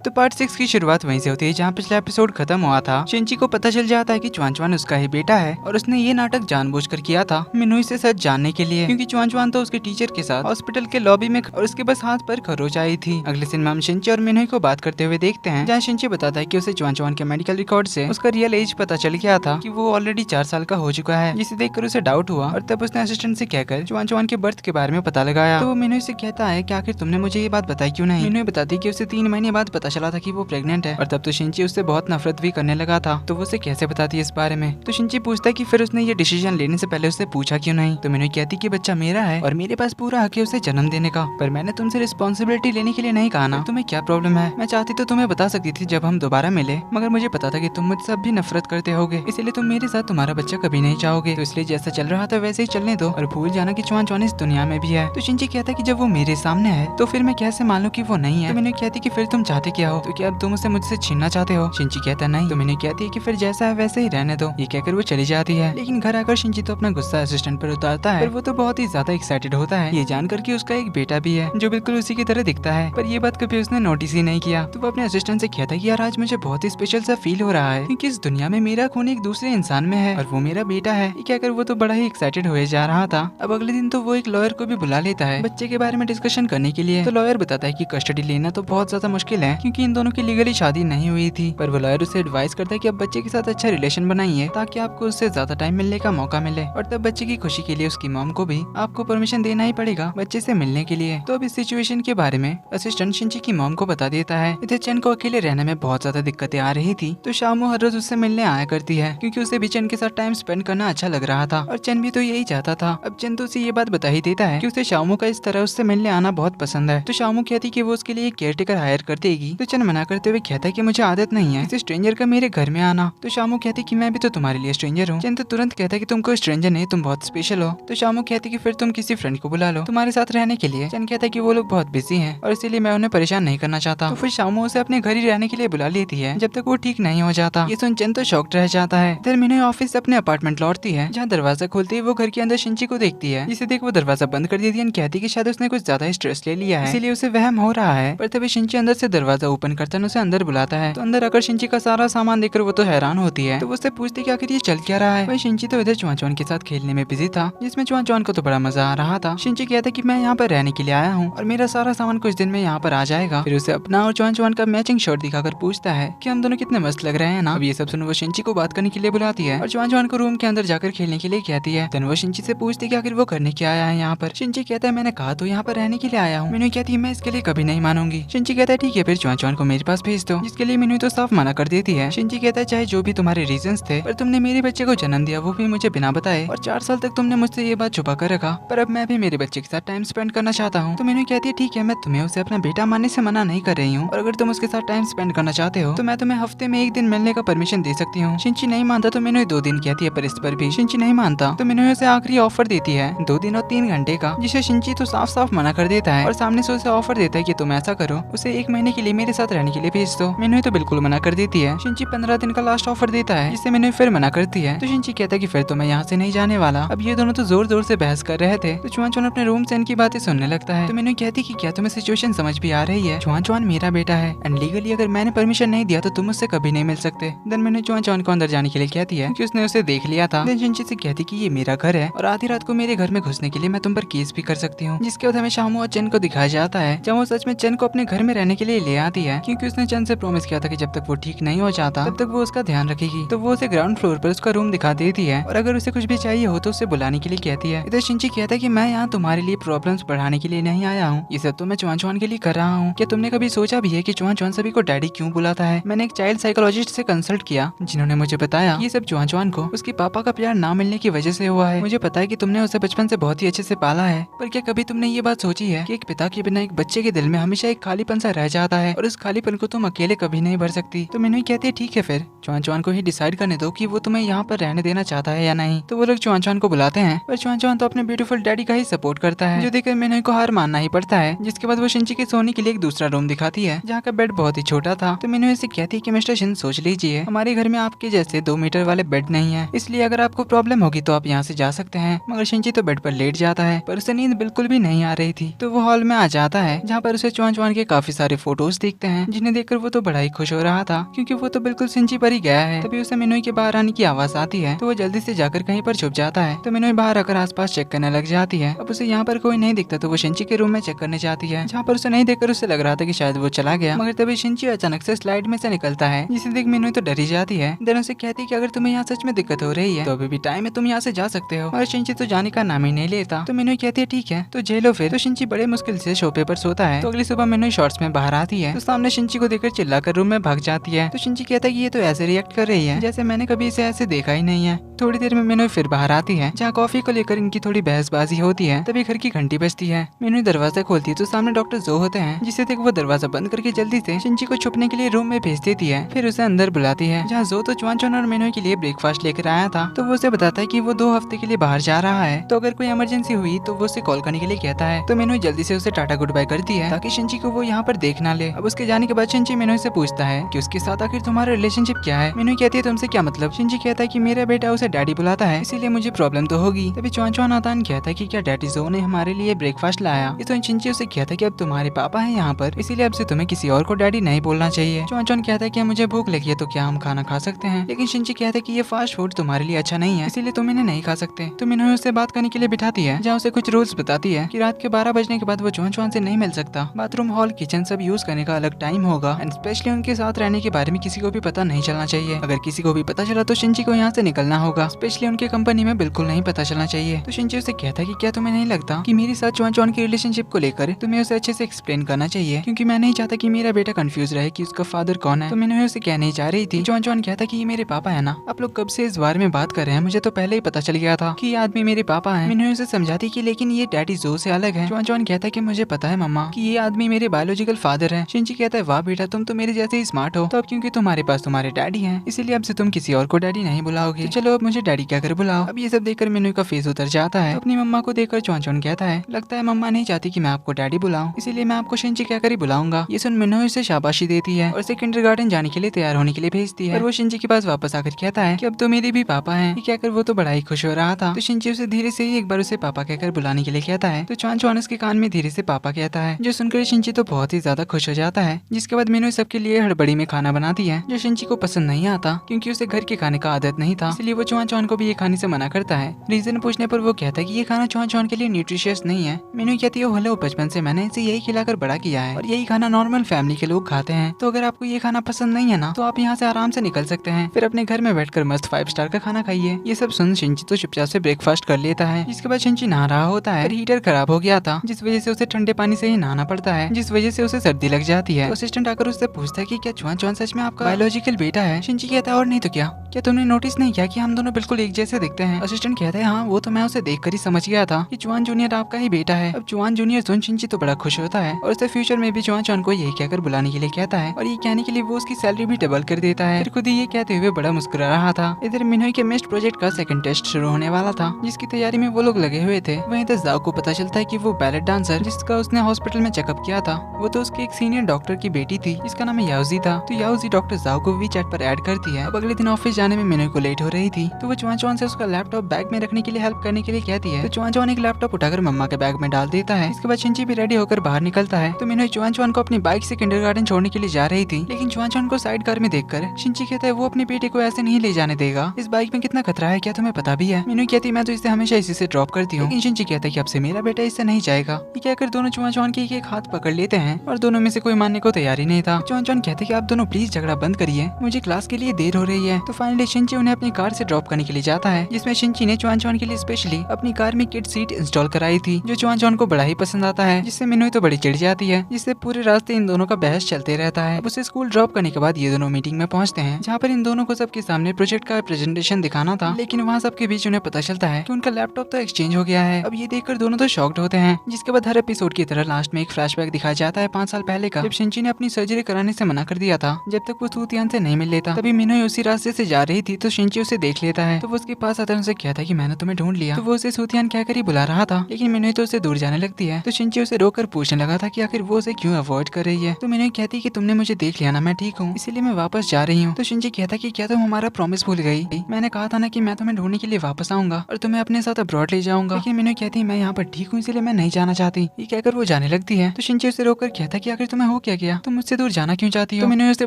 तो पार्ट 6 की शुरुआत वहीं से होती है जहाँ पिछला एपिसोड खत्म हुआ था। शिंची को पता चल जाता है कि चुआन उसका ही बेटा है और उसने ये नाटक जानबूझकर किया था मिनोई से सच जानने के लिए, क्योंकि चुआन तो उसके टीचर के साथ हॉस्पिटल के लॉबी में और उसके बस हाथ पर खरोच आई थी। अगले सीन में हम शिंची और मिनोई को बात करते हुए देखते हैं, जहाँ शिंची बताता है कि उसे चुआन के मेडिकल रिकॉर्ड से उसका रियल एज पता चल गया था कि वो ऑलरेडी 4 साल का हो चुका है, जिसे देखकर उसे डाउट हुआ और तब उसने असिस्टेंट से कहकर चुआन के बर्थ के बारे में पता लगाया। तो वो मिनोई से कहता है कि आखिर तुमने मुझे ये बात बताई क्यों नहीं। मिनोई बताती है कि उसे 3 महीने बाद पता चला था कि वो प्रेग्नेंट है और तब तो शिंची उससे बहुत नफरत भी करने लगा था। तो वो उसे कैसे बताती है इस बारे में। तो शिंची पूछता है कि फिर उसने ये डिसीजन लेने से पहले उससे पूछा क्यों नहीं। तो मिनोई कहती कि बच्चा मेरा है और मेरे पास पूरा हक है उसे जन्म देने का, पर मैंने तुमसे रिस्पॉन्सिबिलिटी लेने के लिए नहीं कहा ना। तुम्हें क्या प्रॉब्लम है? मैं चाहती तो तुम्हें बता सकती थी जब हम दोबारा मिले, मगर मुझे पता था कि तुम मुझसे अब भी नफरत करते होगे, इसलिए तुम मेरे साथ तुम्हारा बच्चा कभी नहीं चाहोगे। तो इसलिए जैसा चल रहा था वैसे ही चलने दो और भूल जाना कि चुआन इस दुनिया में भी है। तो शिंची कहता है कि जब वो मेरे सामने है तो फिर मैं कैसे मान लूं कि वो नहीं है। तो मैंने कहती कि फिर तुम चाहते क्या हो? तो क्या अब तुम उसे मुझसे छीनना चाहते हो? शिंची कहता नहीं। तो मैंने कहती है कि फिर जैसा है वैसे ही रहने दो। ये कहकर वो चली जाती है, लेकिन घर आकर शिंची तो अपना गुस्सा असिस्टेंट पर उतारता है, पर वो तो बहुत ही ज्यादा एक्साइटेड होता है ये जानकर कि उसका एक बेटा भी है जो बिल्कुल उसी की तरह दिखता है, पर ये बात कभी उसने नोटिस ही नहीं किया। तो वो अपने असिस्टेंट से कहता है कि यार आज मुझे बहुत ही स्पेशल सा फील हो रहा है, क्योंकि इस दुनिया में मेरा खून एक दूसरे इंसान में है और वो मेरा बेटा है। ये कहकर वो तो बड़ा ही एक्साइटेड हुए जा रहा था। अब अगले दिन तो वो एक लॉयर को भी बुला लेता है बच्चे के बारे में डिस्कशन करने के लिए। तो लॉयर बताता है कि कस्टडी लेना तो बहुत ज्यादा मुश्किल है, क्योंकि इन दोनों की लीगली शादी नहीं हुई थी, पर वो लॉयर उसे एडवाइस करता है कि अब बच्चे के साथ अच्छा रिलेशन बनाइए ताकि आपको उससे ज्यादा टाइम मिलने का मौका मिले, और तब बच्चे की खुशी के लिए उसकी मॉम को भी आपको परमिशन देना ही पड़ेगा बच्चे से मिलने के लिए। तो अब इस सिचुएशन के बारे में असिस्टेंट शिंची की मॉम को बता देता है। इधर चेन को अकेले रहने में बहुत ज्यादा दिक्कतें आ रही थी, तो शामू हर रोज उससे मिलने आया करती है, क्योंकि उसे भी चेन के साथ टाइम स्पेंड करना अच्छा लग रहा था और चेन भी तो यही चाहता था। अब चेन तो उसे ये बात बता ही देता है कि उसे शामू का इस तरह उससे मिलने आना बहुत पसंद है। तो शामू कहती कि वो उसके लिए केयर टेकर हायर कर देगी। तो चेन मना करते हुए कहता है कि मुझे आदत नहीं है किसी स्ट्रेंजर का मेरे घर में आना। तो शामू कहती कि मैं भी तो तुम्हारे लिए स्ट्रेंजर हूँ। चेन तो तुरंत कहता है कि तुम कोई स्ट्रेंजर नहीं, तुम बहुत स्पेशल हो। तो शामू कहती कि फिर तुम किसी फ्रेंड को बुला लो तुम्हारे साथ रहने के लिए। चेन कहता है कि वो लोग बहुत बिजी हैं और इसीलिए मैं उन्हें परेशान नहीं करना चाहता। तो फिर शामू उसे अपने घर ही रहने के लिए बुला लेती है जब तक वो ठीक नहीं हो जाता। ये सुन चेन तो शॉक्ड रह जाता है। इधर मिनोई ऑफिस से अपने अपार्टमेंट लौटती है, जहाँ दरवाजा खोलते ही वो घर के अंदर शिंची को देखती है, जिसे देख वो दरवाजा बंद कर देती है। कहती कि शायद उसने कुछ ज्यादा स्ट्रेस ले लिया है, इसीलिए उसे वहम हो रहा है। पर तभी शिंची अंदर से दरवाजा ओपन करता है, उसे अंदर बुलाता है। तो अंदर आकर शिंची का सारा सामान देखकर वो तो हैरान होती है। तो वो उससे पूछती कि आखिर ये चल क्या रहा है। वही शिंची तो इधर चुआन के साथ खेलने में बिजी था, जिसमें चुआन को तो बड़ा मजा आ रहा था। शिंची कहता है कि मैं यहाँ पर रहने के लिए आया हूँ और मेरा सारा सामान कुछ दिन में यहाँ पर आ जाएगा। फिर उसे अपना और चुआन का मैचिंग शर्ट दिखाकर पूछता है कि हम दोनों कितने मस्त लग रहे हैं ना। अब ये सब सुन वो शिंची को बात करने के लिए बुलाती है और चुआन को रूम के अंदर जाकर खेलने के लिए कहती है। वो शिंची से पूछती कि आखिर वो करने क्या आया है यहाँ पर। शिंची कहता है मैंने कहा तो यहाँ पर रहने के लिए आया हूँ। मिनोई कहती है मैं इसके लिए कभी नहीं मानूंगी। शिंची कहता है ठीक है फिर चुआन को मेरे पास भेज दो, जिसके लिए मिनोई तो साफ मना कर देती है। शिंची कहता है चाहे जो भी तुम्हारे रीजंस थे, पर तुमने मेरे बच्चे को जन्म दिया वो भी मुझे बिना बताए, और 4 साल तक तुमने मुझसे ये बात छुपा कर रखा, पर अब मैं भी मेरे बच्चे के साथ टाइम स्पेंड करना चाहता हूँ। तो मिनोई कहती है ठीक है मैं तुम्हें उसे अपना बेटा मानने से मना नहीं कर रही हूँ, और अगर तुम उसके साथ टाइम स्पेंड करना चाहते हो तो मैं तुम्हें हफ्ते में 1 दिन मिलने का परमिशन दे सकती हूँ। शिंची नहीं मानता तो मिनोई 2 दिन कहती है, पर इस पर भी शिंची नहीं मानता। तो मिनोई उसे आखिरी ऑफर देती है 2 दिन और 3 घंटे का, जिसे शिंची तो साफ साफ मना कर देता है और सामने से उसे ऑफर देता है कि तुम ऐसा करो उसे 1 महीने के लिए मेरे साथ रहने के लिए भेज दो। मिनोई तो बिल्कुल मना कर देती है। शिंची 15 दिन का लास्ट ऑफर देता है, जिससे मिनोई फिर मना करती है। तो शिंची कहता है कि फिर तो मैं यहाँ से नहीं जाने वाला। अब ये दोनों तो जोर जोर से बहस कर रहे थे। तो चुआन अपने रूम से इनकी बातें सुनने लगता है। तो मिनोई कहती कि क्या तुम्हें सिचुएशन समझ भी आ रही है? चुआन मेरा बेटा है एंड लीगली अगर मैंने परमिशन नहीं दिया तो तुम उससे कभी नहीं मिल सकते। देन मैंने चुआन को अंदर जाने के लिए कहती है कि उसने उसे देख लिया था। देन शिंची से कहती कि ये मेरा घर है और आधी रात को मेरे घर में घुसने के लिए मैं तुम पर केस भी कर सकती हूँ। जिसके बाद हमें शामू और चेन को दिखाया जाता है, जब वो सच में चेन को अपने घर में रहने के लिए ले आती है, क्योंकि उसने चेन से प्रॉमिस किया था कि जब तक वो ठीक नहीं हो जाता तब तक वो उसका ध्यान रखेगी। तो वो उसे ग्राउंड फ्लोर पर उसका रूम दिखा देती है और अगर उसे कुछ भी चाहिए हो तो उसे बुलाने के लिए कहती है। इधर शिंची कहता है कि मैं यहाँ तुम्हारे लिए प्रॉब्लम्स बढ़ाने के लिए नहीं आया हूँ, ये सब तो मैं चुआन के लिए कर रहा हूँ। क्या तुमने कभी सोचा भी है कि चुआन सभी को डैडी क्यों बुलाता है? मैंने एक चाइल्ड साइकोलॉजिस्ट से कंसल्ट किया, जिन्होंने मुझे बताया ये सब चुआन को उसके पापा का प्यार ना मिलने की वजह से हुआ है। मुझे पता है कि तुमने उसे बचपन से बहुत ही अच्छे से पाला है, पर क्या कभी तुमने ये बात सोची है कि एक पिता के बिना एक बच्चे के दिल में हमेशा एक खालीपन सा रह जाता है और उस खालीपन को तुम अकेले कभी नहीं भर सकती। तो मिनोई कहती है ठीक है फिर चुआन को ही डिसाइड करने दो कि वो तुम्हें यहाँ पर रहने देना चाहता है या नहीं। तो वो लोग चुआन को बुलाते हैं, पर चुआन तो अपने ब्यूटीफुल डैडी का ही सपोर्ट करता है, जो देखकर मिनोई को हार मानना ही पड़ता है। जिसके बाद वो शिंची के सोने के लिए एक दूसरा रूम दिखाती है, जहाँ का बेड बहुत ही छोटा था। तो मिनोई से कहती है कि मिस्टर शिन सोच लीजिए हमारे घर में आपके जैसे 2 मीटर वाले बेड नहीं है, इसलिए अगर आपको प्रॉब्लम होगी तो आप यहाँ से जा सकते हैं। मगर शिंची तो बेड पर लेट जाता है, पर उसे नींद बिल्कुल भी नहीं आ रही थी। तो वो हॉल में आ जाता है, जहाँ पर उसे चुआन के काफी सारे फोटोज दिखते हैं, जिन्हें देखकर वो तो बड़ा ही खुश हो रहा था क्योंकि वो तो बिल्कुल शिंची पर ही गया है। तभी उसे मिनोई के बाहर आने की आवाज आती है तो वो जल्दी से जाकर कहीं पर छुप जाता है। तो मिनोई बाहर आकर आसपास चेक करने लग जाती है। अब उसे यहाँ पर कोई नहीं दिखता तो वो शिंची के रूम में चेक करने जाती है, जहाँ पर उसे नहीं देखकर उसे लग रहा था कि शायद वो चला गया। मगर तभी शिंची अचानक से स्लाइड में से निकलता है, जिसे देख मिनोई तो डरी जाती है। देन उसे कहती है कि अगर तुम्हें यहाँ सच में दिक्कत हो रही है तो अभी भी टाइम है, तुम यहाँ से जा सकते हो। मगर शिंची तो जाने का नाम ही नहीं लेता। तो मिनोई कहती है ठीक है तो झेलो फिर। तो शिंची बड़े मुश्किल से सोफे पर सोता है। तो अगली सुबह मिनोई शॉर्ट्स में बाहर आती है तो सामने शिंची को देखकर चिल्लाकर रूम में भाग जाती है। तो शिंची कहता है कि ये तो ऐसे रिएक्ट कर रही है जैसे मैंने कभी इसे ऐसे देखा ही नहीं है। थोड़ी देर में मिनोई फिर बाहर आती है, जहाँ कॉफी को लेकर इनकी थोड़ी बहसबाजी होती है। तभी घर की घंटी बजती है। मिनोई दरवाजा खोलती है तो सामने डॉक्टर जो होते हैं, जिसे देख वो दरवाजा बंद करके जल्दी से शिंची को छुपने के लिए रूम में भेज देती है। फिर उसे अंदर बुलाती है, जहाँ जो तो चुआन और मिनोई के लिए ब्रेकफास्ट लेकर आया था। तो वो उसे बताता है कि वो 2 हफ्ते के लिए बाहर जा रहा है, तो अगर कोई इमरजेंसी हुई तो वो उसे कॉल करने के लिए कहता है। तो मिनोई जल्दी से उसे टाटा गुड बाय करती है ताकि शिंची को वो यहाँ पर देख ना ले। अब उसके जाने के बाद शिंची मिनोई से पूछता है कि उसके साथ आखिर तुम्हारा रिलेशनशिप क्या है। मिनोई कहती है तुमसे क्या मतलब। शिंची कहता है कि मेरा बेटा उसे डैडी बुलाता है, इसीलिए मुझे प्रॉब्लम तो होगी। तभी चुआन नातान कहता है कि क्या डैडी जो ने हमारे लिए ब्रेकफास्ट लाया। ये तो शिंची उसे कहता है कि अब तुम्हारे पापा है यहाँ पर, इसीलिए अब से तुम्हें किसी और को डैडी नहीं बोलना चाहिए। चुआन कहता है कि मुझे भूख लगी है तो क्या हम खाना खा सकते हैं, लेकिन शिंची कहता है कि ये फास्ट फूड तुम्हारे लिए अच्छा नहीं है, इसीलिए तुम इन्हें नहीं खा सकते। तो मिनोई उससे बात करने के लिए बिठाती है, जहाँ उसे कुछ रूल्स बताती है कि रात के 12 बजने के बाद वो चुआन से नहीं मिल सकता। बाथरूम, हॉल, किचन सब यूज करने का अलग टाइम होगा एंड स्पेशली उनके साथ रहने के बारे में किसी को भी पता नहीं चलना चाहिए। अगर किसी को भी पता चला तो शिंची को यहाँ से निकलना होगा, स्पेशली उनके कंपनी में बिल्कुल नहीं पता चलना चाहिए। तो शिंची उसे कहता है कि क्या तुम्हें नहीं लगता कि मेरे साथ चुआन की रिलेशनशिप को लेकर तुम्हें उसे अच्छे से एक्सप्लेन करना चाहिए, क्योंकि मैं नहीं चाहता कि मेरा बेटा कंफ्यूज रहे कि उसका फादर कौन है। तो मैंने उसे कहने जा रही थी। चुआन कहता कि ये मेरे पापा है ना। आप लोग कब से इस बारे में बात कर रहे हैं, मुझे तो पहले ही पता चल गया था कि ये आदमी मेरे पापा है। मैंने उसे समझाती कि लेकिन ये डैडी जो से अलग है। चुआन कहता है कि मुझे पता है मम्मा कि ये आदमी मेरे बायोलॉजिकल फादर है। शिंची कहता है वाह बेटा, तुम तो मेरे जैसे ही स्मार्ट हो। तो अब क्योंकि तुम्हारे पास तुम्हारे डैडी हैं, इसीलिए अब से तुम किसी और को डैडी नहीं बुलाओगे। तो चलो अब मुझे डैडी क्या कर बुलाओ। अब ये सब देखकर मिनोई का फेस उतर जाता है। तो अपनी मम्मा को देखकर चुआन कहता है लगता है मम्मा नहीं चाहती कि मैं आपको डैडी बुलाऊं, इसीलिए मैं आपको शिंची क्या कर बुलाऊंगा। ये सुन मिनोई उसे शाबाशी देती है और उसे किंडरगार्टन जाने के लिए तैयार होने के लिए भेजती है। और वो शिंची के पास वापस आकर कहता है कि अब तो मेरे भी पापा हैं। ये कहकर वो तो बड़ा ही खुश हो रहा था। तो शिंची उसे धीरे से ही एक बार उसे पापा कहकर बुलाने के लिए कहता है। तो चुआन उसके कान में धीरे से पापा कहता है, जो सुनकर शिंची तो बहुत ही ज्यादा खुश हो जाता है। जिसके बाद मिनोई सबके लिए हड़बड़ी में खाना बनाती है, जो शिंची को पसंद नहीं आता क्योंकि उसे घर के खाने का आदत नहीं था। इसलिए वो चुआन को भी ये खाने से मना करता है। रीजन पूछने पर वो कहता है कि ये खाना चुआन के लिए न्यूट्रिशियस नहीं है। मिनोई कहती है हेलो, बचपन से मैंने इसे यही खिलाकर बड़ा किया है और यही खाना नॉर्मल फैमिली के लोग खाते हैं। तो अगर आपको ये खाना पसंद नहीं है ना तो आप यहाँ से आराम से निकल सकते हैं, फिर अपने घर में बैठकर मस्त 5 स्टार का खाना खाइए। ये सब सुन शिंची तो चुपचाप से ब्रेकफास्ट कर लेता है। इसके बाद शिंची नहा रहा होता है, हीटर खराब हो गया था जिस वजह से उसे ठंडे पानी से ही नहाना पड़ता है, जिस वजह से उसे सर्दी लग जाती है। तो असिस्टेंट आकर उससे पूछता है कि क्या चुआन सच में आपका बायोलॉजिकल बेटा है। शिंची कहता है और नहीं तो क्या तुमने नोटिस नहीं किया कि हम दोनों बिल्कुल एक जैसे दिखते हैं। असिस्टेंट कहता है हाँ वो तो मैं उसे देखकर ही समझ गया था कि चुआन जूनियर आपका ही बेटा है। अब चुआन जूनियर सुन शिंची तो बड़ा खुश होता है और उसे फ्यूचर में भी चुआन को यही कहकर बुलाने के लिए कहता है और ये कहने के लिए वो उसकी सैलरी भी डबल कर देता है। फिर खुद ही ये कहते हुए बड़ा मुस्कुरा रहा था। इधर मिनोई के मिस्ट प्रोजेक्ट का सेकंड टेस्ट शुरू होने वाला था, जिसकी तैयारी में वो लोग लगे हुए थे। वहीं इधर जाओ को पता चलता है कि वो बैलेट डांसर जिसका उसने हॉस्पिटल में चेकअप किया था वो तो उसके एक सीनियर डॉक्टर की बेटी थी जिसका नाम याओजी था। तो याओजी डॉक्टर जाओ को वी चैट पर ऐड करती है। अब अगले दिन ऑफिस जाने में मिनोई को लेट हो रही थी, तो वो चुआन से उसका लैपटॉप बैग में रखने के लिए हेल्प करने के लिए कहती है। तो चुआन एक लैपटॉप उठाकर मम्मा के बैग में डाल देता है। इसके बाद शिंची भी रेडी होकर बाहर निकलता है। तो मिनोई चुआन को अपनी बाइक से किंडरगार्टन छोड़ने के लिए जा रही थी, लेकिन चुआन को साइड कार में देखकर शिंची कहता है वो अपने बेटे को ऐसे नहीं ले जाने देगा, इस बाइक में कितना खतरा है क्या तुम्हें पता भी है। मिनोई कहती मैं तो इसे हमेशा इसी से ड्रॉप करती हूँ, लेकिन शिंची कहता है कि अब से मेरा बेटा इससे नहीं जाएगा। ये कहकर दोनों चुआन के एक हाथ पकड़ लेते हैं और दोनों में से कोई मानने को तैयार ही नहीं था। चुआन कहते कि आप दोनों प्लीज झगड़ा बंद करिए, मुझे क्लास के लिए देर हो रही है। तो फाइनली शिंची उन्हें अपनी कार से ड्रॉप करने के लिए जाता है, जिसमें शिंची ने चुआन के लिए स्पेशली अपनी कार में किड सीट इंस्टॉल कराई थी, जो चुआन को बड़ा ही पसंद आता है। जिससे मिनोई तो बड़ी चिढ़ जाती है, जिससे पूरे रास्ते इन दोनों का बहस चलते रहता है। अब उसे स्कूल ड्रॉप करने के बाद ये दोनों मीटिंग में पहुंचते हैं, जहाँ पर इन दोनों को सबके सामने प्रोजेक्ट का प्रेजेंटेशन दिखाना था, लेकिन वहाँ सबके बीच उन्हें पता चलता है कि उनका लैपटॉप तो एक्सचेंज हो गया है। अब ये देखकर दोनों तो शॉक्ड होते हैं। जिसके बाद हर एपिसोड की तरह लास्ट में एक फ्लैशबैक दिखाया जाता है 5 साल पहले का, जब शिंची ने अपनी सर्जरी कराने से मना कर दिया था जब तक वो सूतियान से नहीं मिल लेता। तभी मिनोई उसी रास्ते से जा रही थी तो शिंची उसे देख देता है। तो वो उसके पास आता है, उनसे कहता है कि मैंने तुम्हें ढूंढ लिया। तो वो उसे सूतियान कहकर ही बुला रहा था, लेकिन मिनोई तो उसे दूर जाने लगती है। तो शिनची उसे रोककर पूछने लगा था कि आखिर वो उसे क्यों अवॉइड कर रही है। तो मिनोई कहती है कि तुमने मुझे देख लिया ना, मैं ठीक हूँ, इसीलिए मैं वापस जा रही हूँ। तो शिनची कहता है कि क्या तुम हमारा प्रॉमिस भूल गई? मैंने कहा था ना कि मैं तुम्हें ढूंढने के लिए वापस आऊंगा और तुम्हें अपने साथ अब्रॉड ले जाऊंगा। लेकिन मिनोई कहती है मैं यहाँ पर ठीक हूँ, इसलिए मैं नहीं जाना चाहती। ये कहकर वो जाने लगती है। तो शिनची उसे रोककर कहता है कि आखिर तुम्हें हो क्या गया, तुम मुझसे दूर जाना क्यों चाहती हो? तो मिनोई उसे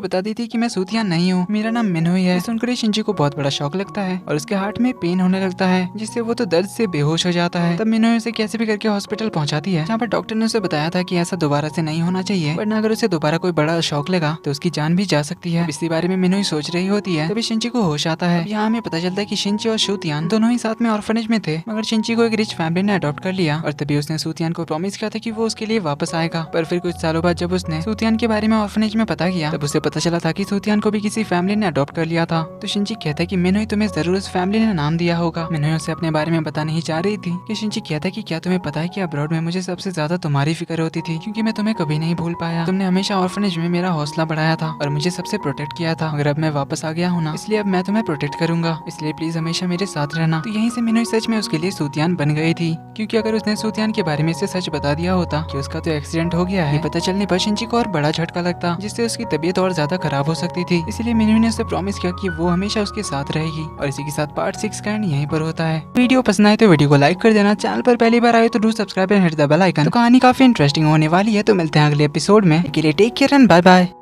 बता दी थी कि मैं सूतियान नहीं हूँ, मेरा नाम मिनोई है। सुनकर शिनची को बहुत बड़ा शौक लगता है और उसके हार्ट में पेन होने लगता है, जिससे वो तो दर्द से बेहोश हो जाता है। तब मिनोई उसे कैसे भी करके हॉस्पिटल पहुंचाती है, जहाँ पर डॉक्टर ने उसे बताया था कि ऐसा दोबारा से नहीं होना चाहिए, वरना अगर उसे दोबारा कोई बड़ा शौक लगा तो उसकी जान भी जा सकती है। इसी बारे में मिनोई सोच रही होती है, तभी शिनची को होश आता है। यहाँ हमें पता चलता है कि शिनची और सूतियान दोनों ही साथ में ऑर्फनेज में थे, मगर शिनची को एक रिच फैमिली ने अडॉप्ट कर लिया और तभी उसने सूतियान को प्रॉमिस किया था कि वो उसके लिए वापस आएगा। पर फिर कुछ सालों बाद जब उसने सूतियान के बारे में ऑर्फनेज में पता किया, तब उसे पता चला था कि सूतियान को भी किसी फैमिली ने अडॉप्ट कर लिया था। तो शिनची कहता है कि मिनोई तुम्हें जरूर उस फैमिली ने नाम दिया होगा। मिनोई उसे अपने बारे में बताने ही चाह रही थी कि शिनची कहता है कि क्या तुम्हें पता है कि अब्रॉड में मुझे सबसे ज्यादा तुम्हारी फिक्र होती थी, क्योंकि मैं तुम्हें कभी नहीं भूल पाया। तुमने हमेशा ऑर्फनेज में मेरा हौसला बढ़ाया था और मुझे सबसे प्रोटेक्ट किया था, मगर अब मैं वापस आ गया हूँ ना, इसलिए अब मैं तुम्हें प्रोटेक्ट करूंगा, इसलिए प्लीज हमेशा मेरे साथ रहना। तो यहीं से मिनोई सच में उसके लिए सूतियान बन गई थी, क्योंकि अगर उसने सूतियान के बारे में से सच बता दिया होता कि उसका तो एक्सीडेंट हो गया है, पता चलने पर शिनची को और बड़ा झटका लगता, जिससे उसकी तबीयत और ज्यादा खराब हो सकती थी। इसीलिए मिनोई ने उसे प्रॉमिस किया कि वो हमेशा उसके साथ रहेगी। और इसी के साथ पार्ट 6 का एंड यहीं पर होता है। वीडियो पसंद आए तो वीडियो को लाइक कर देना, चैनल पर पहली बार आए तो do subscribe and hit the bell icon. तो कहानी काफी इंटरेस्टिंग होने वाली है, तो मिलते हैं अगले एपिसोड में। Take care and bye bye.